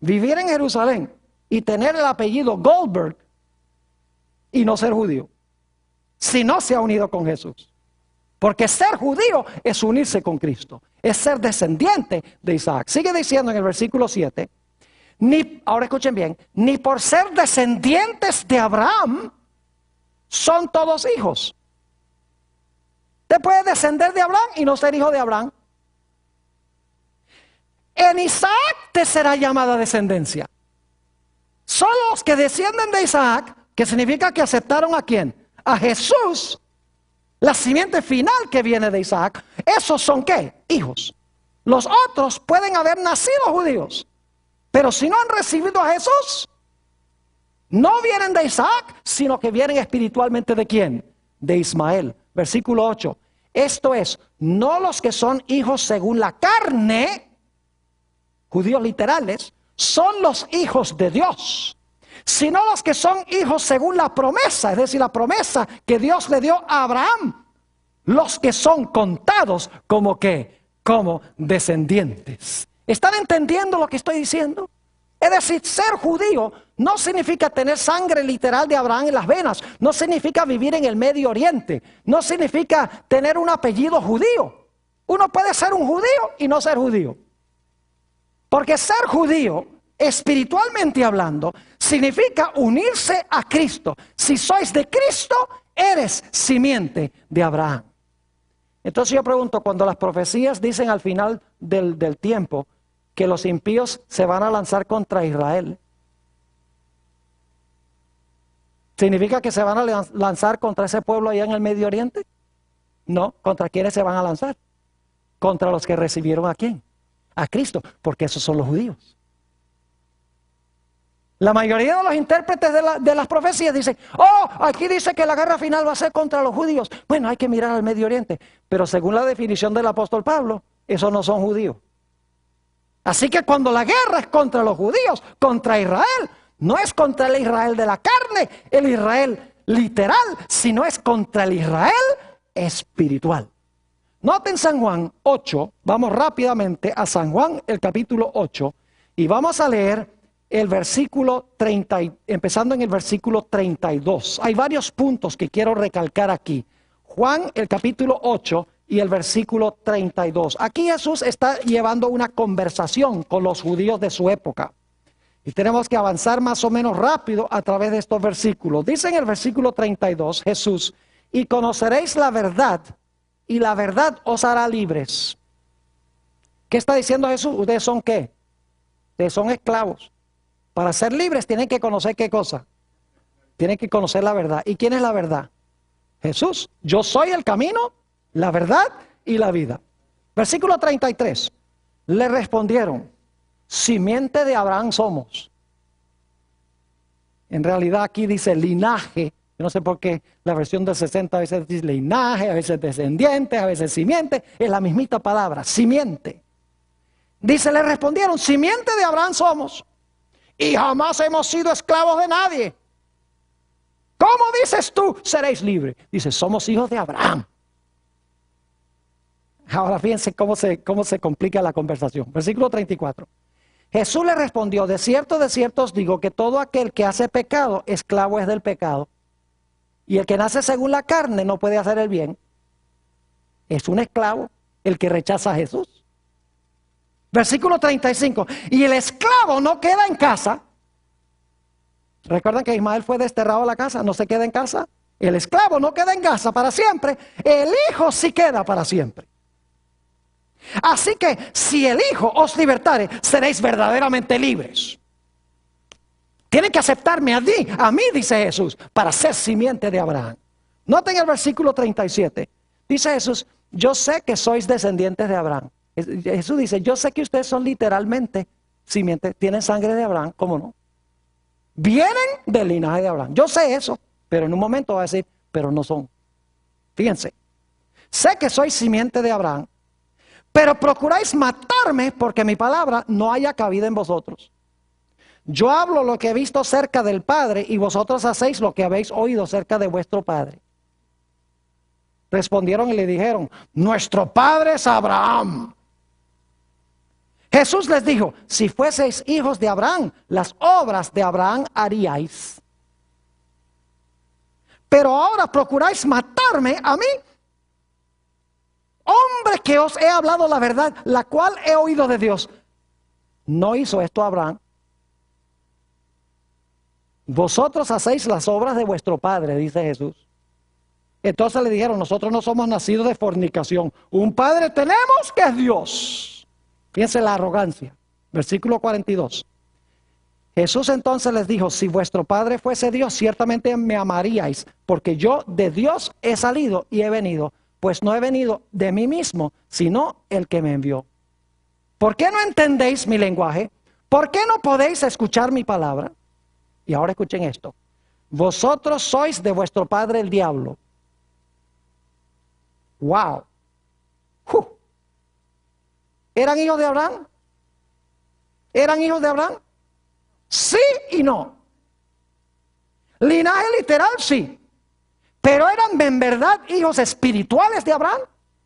vivir en Jerusalén y tener el apellido Goldberg y no ser judío, si no se ha unido con Jesús. Porque ser judío es unirse con Cristo, es ser descendiente de Isaac. Sigue diciendo en el versículo 7, ahora escuchen bien, ni por ser descendientes de Abraham son todos hijos. Te puedes descender de Abraham y no ser hijo de Abraham. En Isaac te será llamada descendencia. Son los que descienden de Isaac, que significa que aceptaron ¿a quién? A Jesús, la simiente final que viene de Isaac. Esos son ¿qué? Hijos. Los otros pueden haber nacido judíos, pero si no han recibido a Jesús, no vienen de Isaac, sino que vienen espiritualmente ¿de quién? De Ismael. Versículo 8. Esto es, no los que son hijos según la carne, judíos literales, son los hijos de Dios, sino los que son hijos según la promesa, es decir, la promesa que Dios le dio a Abraham, los que son contados como ¿qué? Como descendientes. ¿Están entendiendo lo que estoy diciendo? Es decir, ser judío no significa tener sangre literal de Abraham en las venas, no significa vivir en el Medio Oriente, no significa tener un apellido judío. Uno puede ser un judío y no ser judío. Porque ser judío, espiritualmente hablando, significa unirse a Cristo. Si sois de Cristo, eres simiente de Abraham. Entonces yo pregunto, cuando las profecías dicen al final del tiempo que los impíos se van a lanzar contra Israel, ¿significa que se van a lanzar contra ese pueblo allá en el Medio Oriente? No, ¿contra quiénes se van a lanzar? Contra los que recibieron ¿a quién? A Cristo, porque esos son los judíos. La mayoría de los intérpretes de las profecías dicen, oh, aquí dice que la guerra final va a ser contra los judíos. Bueno, hay que mirar al Medio Oriente, pero según la definición del apóstol Pablo, esos no son judíos. Así que cuando la guerra es contra los judíos, contra Israel, no es contra el Israel de la carne, el Israel literal, sino es contra el Israel espiritual. Noten San Juan 8, vamos rápidamente a San Juan, el capítulo 8, y vamos a leer el versículo 30, empezando en el versículo 32. Hay varios puntos que quiero recalcar aquí. Juan, el capítulo 8 y el versículo 32. Aquí Jesús está llevando una conversación con los judíos de su época. Y tenemos que avanzar más o menos rápido a través de estos versículos. Dice en el versículo 32, Jesús, y conoceréis la verdad, y la verdad os hará libres. ¿Qué está diciendo Jesús? ¿Ustedes son qué? Ustedes son esclavos. Para ser libres tienen que conocer ¿qué cosa? Tienen que conocer la verdad. ¿Y quién es la verdad? Jesús. Yo soy el camino, la verdad y la vida. Versículo 33. Le respondieron, simiente de Abraham somos. En realidad aquí dice linaje. Yo no sé por qué la versión del 60 a veces dice linaje, a veces descendiente, a veces simiente. Es la mismita palabra, simiente. Dice, le respondieron, simiente de Abraham somos. Y jamás hemos sido esclavos de nadie. ¿Cómo dices tú, seréis libres? Dice, somos hijos de Abraham. Ahora fíjense cómo se complica la conversación. Versículo 34. Jesús le respondió, de cierto os digo que todo aquel que hace pecado, esclavo es del pecado. Y el que nace según la carne no puede hacer el bien. Es un esclavo el que rechaza a Jesús. Versículo 35. Y el esclavo no queda en casa. ¿Recuerdan que Ismael fue desterrado a la casa? ¿No se queda en casa? El esclavo no queda en casa para siempre. El hijo sí queda para siempre. Así que si el hijo os libertare, seréis verdaderamente libres. Tienen que aceptarme a mí, dice Jesús, para ser simiente de Abraham. Noten el versículo 37. Dice Jesús, yo sé que sois descendientes de Abraham. Jesús dice, yo sé que ustedes son literalmente simiente, tienen sangre de Abraham, ¿cómo no? Vienen del linaje de Abraham. Yo sé eso, pero en un momento va a decir, pero no son. Fíjense, sé que sois simiente de Abraham, pero procuráis matarme porque mi palabra no haya cabida en vosotros. Yo hablo lo que he visto cerca del Padre y vosotros hacéis lo que habéis oído cerca de vuestro Padre. Respondieron y le dijeron, nuestro Padre es Abraham. Jesús les dijo, si fueseis hijos de Abraham, las obras de Abraham haríais. Pero ahora procuráis matarme a mí, hombre que os he hablado la verdad, la cual he oído de Dios. ¿No hizo esto Abraham? Vosotros hacéis las obras de vuestro padre, dice Jesús. Entonces le dijeron, nosotros no somos nacidos de fornicación. Un padre tenemos que es Dios. Fíjense la arrogancia. Versículo 42. Jesús entonces les dijo, si vuestro padre fuese Dios, ciertamente me amaríais, porque yo de Dios he salido y he venido, pues no he venido de mí mismo, sino el que me envió. ¿Por qué no entendéis mi lenguaje? ¿Por qué no podéis escuchar mi palabra? Y ahora escuchen esto. Vosotros sois de vuestro padre el diablo. Wow. ¿Eran hijos de Abraham? ¿Eran hijos de Abraham? Sí y no. Linaje literal, sí. Pero ¿eran en verdad hijos espirituales de Abraham?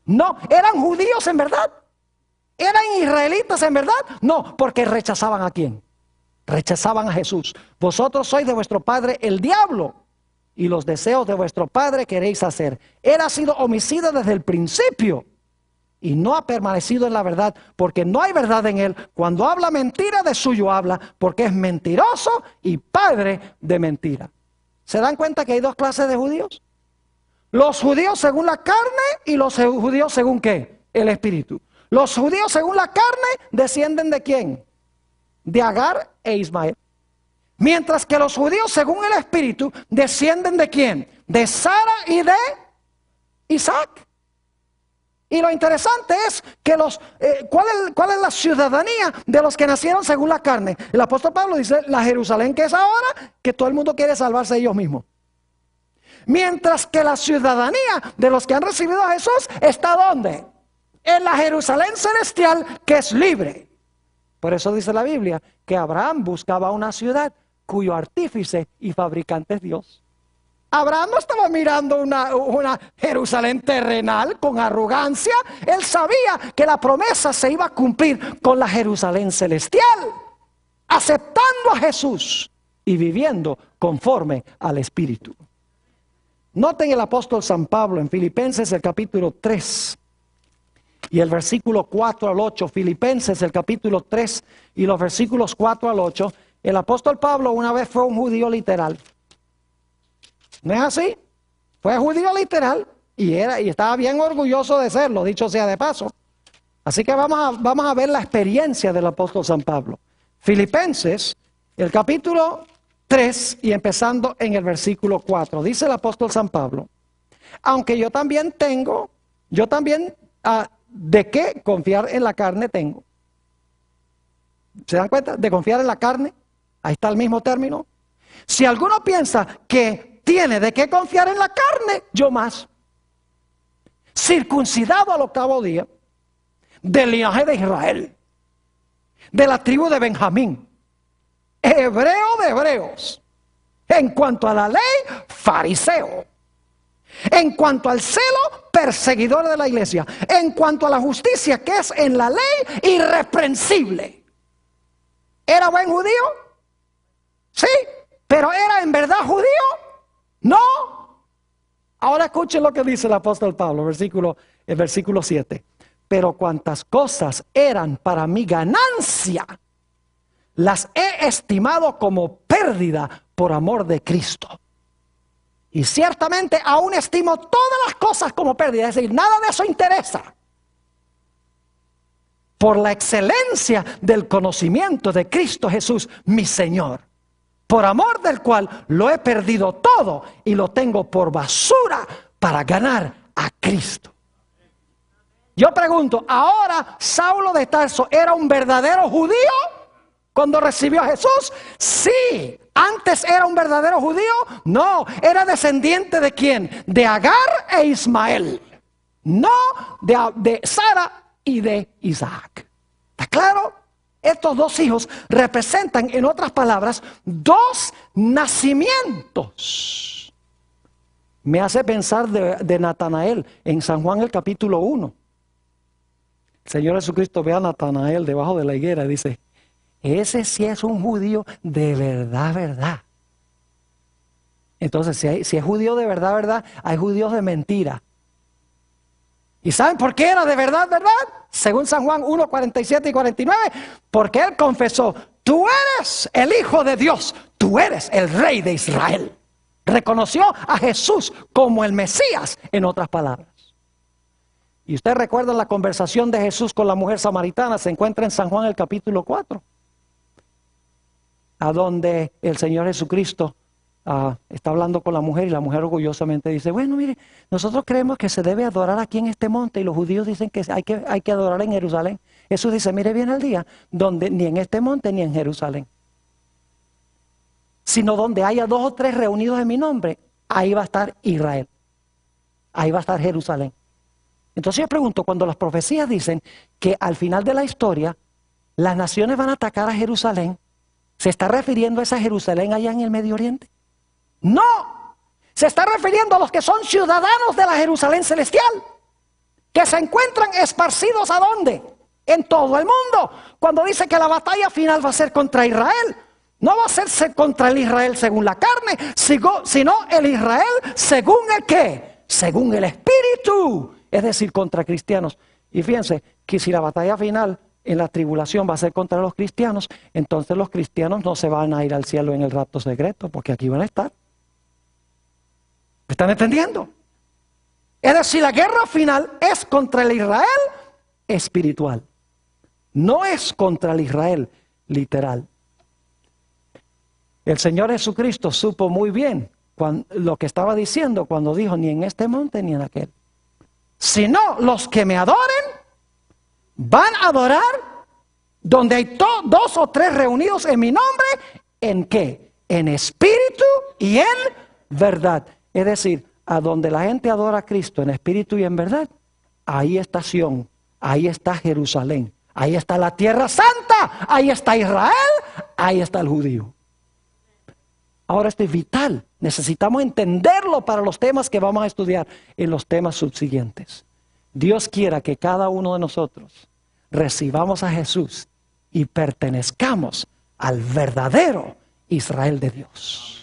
No. ¿Eran judíos en verdad? ¿Eran israelitas en verdad? No, porque rechazaban ¿a quién? Rechazaban a Jesús. Vosotros sois de vuestro padre el diablo, y los deseos de vuestro padre queréis hacer. Él ha sido homicida desde el principio y no ha permanecido en la verdad, porque no hay verdad en él. Cuando habla mentira, de suyo habla, porque es mentiroso y padre de mentira. ¿Se dan cuenta que hay dos clases de judíos? Los judíos según la carne y los judíos según ¿qué? El espíritu. Los judíos según la carne descienden ¿de quién? De Agar e Ismael. Mientras que los judíos según el espíritu descienden ¿de quién? De Sara y de Isaac. Y lo interesante es que ¿cuál es la ciudadanía de los que nacieron según la carne? El apóstol Pablo dice, la Jerusalén que es ahora, que todo el mundo quiere salvarse ellos mismos. Mientras que la ciudadanía de los que han recibido a Jesús está ¿dónde? En la Jerusalén celestial que es libre. Por eso dice la Biblia que Abraham buscaba una ciudad cuyo artífice y fabricante es Dios. Abraham no estaba mirando una Jerusalén terrenal con arrogancia. Él sabía que la promesa se iba a cumplir con la Jerusalén celestial, aceptando a Jesús y viviendo conforme al Espíritu. Noten el apóstol San Pablo en Filipenses el capítulo 3 y el versículo 4 al 8. Filipenses el capítulo 3 y los versículos 4 al 8. El apóstol Pablo una vez fue un judío literal. ¿No es así? Fue judío literal y estaba bien orgulloso de serlo, dicho sea de paso. Así que vamos a ver la experiencia del apóstol San Pablo. Filipenses, el capítulo 3 y empezando en el versículo 4. Dice el apóstol San Pablo, aunque yo también ¿de qué confiar en la carne tengo? ¿Se dan cuenta? De confiar en la carne. Ahí está el mismo término. Si alguno piensa que tiene de qué confiar en la carne, yo más. Circuncidado al 8º día, del linaje de Israel, de la tribu de Benjamín, hebreo de hebreos, en cuanto a la ley, fariseo, en cuanto al celo, perseguidor de la iglesia, en cuanto a la justicia que es en la ley, irreprensible. ¿Era buen judío? Sí, pero ¿era en verdad judío? No. Ahora escuchen lo que dice el apóstol Pablo, el versículo 7. Pero cuantas cosas eran para mi ganancia, las he estimado como pérdida por amor de Cristo. Y ciertamente aún estimo todas las cosas como pérdida, es decir, nada de eso interesa. Por la excelencia del conocimiento de Cristo Jesús, mi Señor, por amor del cual lo he perdido todo y lo tengo por basura para ganar a Cristo. Yo pregunto, ¿ahora Saulo de Tarso era un verdadero judío cuando recibió a Jesús? Sí. ¿Antes era un verdadero judío? No. ¿Era descendiente de quién? De Agar e Ismael. No de Sara y de Isaac. ¿Está claro? Estos dos hijos representan, en otras palabras, dos nacimientos. Me hace pensar de Natanael en San Juan el capítulo 1. El Señor Jesucristo ve a Natanael debajo de la higuera y dice, ese sí es un judío de verdad, verdad. Entonces, si es judío de verdad, verdad, hay judíos de mentira. ¿Y saben por qué era de verdad, verdad? Según San Juan 1, 47 y 49, porque él confesó, tú eres el Hijo de Dios, tú eres el Rey de Israel. Reconoció a Jesús como el Mesías, en otras palabras. Y usted recuerda la conversación de Jesús con la mujer samaritana, se encuentra en San Juan el capítulo 4, a donde el Señor Jesucristo está hablando con la mujer y la mujer orgullosamente dice, bueno, mire, nosotros creemos que se debe adorar aquí en este monte y los judíos dicen que hay que adorar en Jerusalén. Jesús dice, mire, viene el día donde ni en este monte ni en Jerusalén, sino donde haya 2 o 3 reunidos en mi nombre, ahí va a estar Israel, ahí va a estar Jerusalén. Entonces yo pregunto, cuando las profecías dicen que al final de la historia las naciones van a atacar a Jerusalén, ¿se está refiriendo a esa Jerusalén allá en el Medio Oriente? No, se está refiriendo a los que son ciudadanos de la Jerusalén celestial, que se encuentran esparcidos ¿a dónde? En todo el mundo. Cuando dice que la batalla final va a ser contra Israel, no va a ser contra el Israel según la carne, sino el Israel según el ¿qué? Según el Espíritu, es decir, contra cristianos. Y fíjense que si la batalla final en la tribulación va a ser contra los cristianos, entonces los cristianos no se van a ir al cielo en el rapto secreto, porque aquí van a estar. ¿Me están entendiendo? Es decir, la guerra final es contra el Israel espiritual, no es contra el Israel literal. El Señor Jesucristo supo muy bien lo que estaba diciendo cuando dijo, ni en este monte ni en aquel, sino los que me adoren van a adorar donde hay 2 o 3 reunidos en mi nombre, ¿en qué? En espíritu y en verdad. Es decir, a donde la gente adora a Cristo en espíritu y en verdad, ahí está Sión, ahí está Jerusalén, ahí está la tierra santa, ahí está Israel, ahí está el judío. Ahora esto es vital, necesitamos entenderlo para los temas que vamos a estudiar en los temas subsiguientes. Dios quiera que cada uno de nosotros recibamos a Jesús y pertenezcamos al verdadero Israel de Dios.